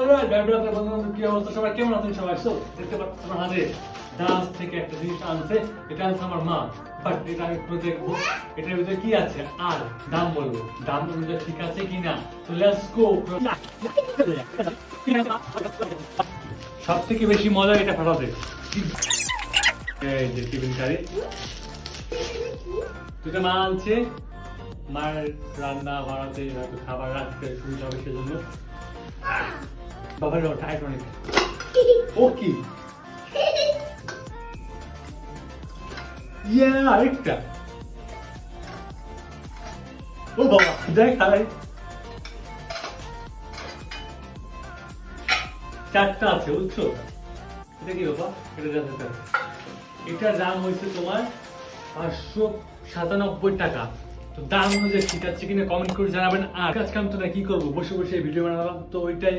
কি অবস্থা সবাই, কেমন আছেন সবাই? সো দেখতে পাচ্ছেন আমার হাতে ডান্স থেকে একটা জিনিস আনছে, এটা আনছে আমার মা। বাট এটা আমি একটু দেখবো এটার ভিতরে কি আছে আর দাম বলবো, দাম অনুযায়ী ঠিক আছে কিনা। তো লেটস গো। সব থেকে বেশি মজা এটা ফাটাতে। এই যে টিফিন কারি দুটো মা আনছে, মার রান্না বাড়াতে হয়তো খাবার রাখতে সুবিধা হবে সেজন্য। বাবার টাইট অনেক। ও কি ইয়া আরেকটা। ও বাবা দেখাই, চারটা আছে বুঝছো। এটা কি বাবা? এটা জানতে, এটার দাম হয়েছে তোমার 597 টাকা। তো দাম অনুযায়ী ঠিক আছে কিনা কমেন্ট করে জানাবেন। আর আজকে আমি তো না কি করবো, বসে বসে ভিডিও বানালাম তো ওইটাই।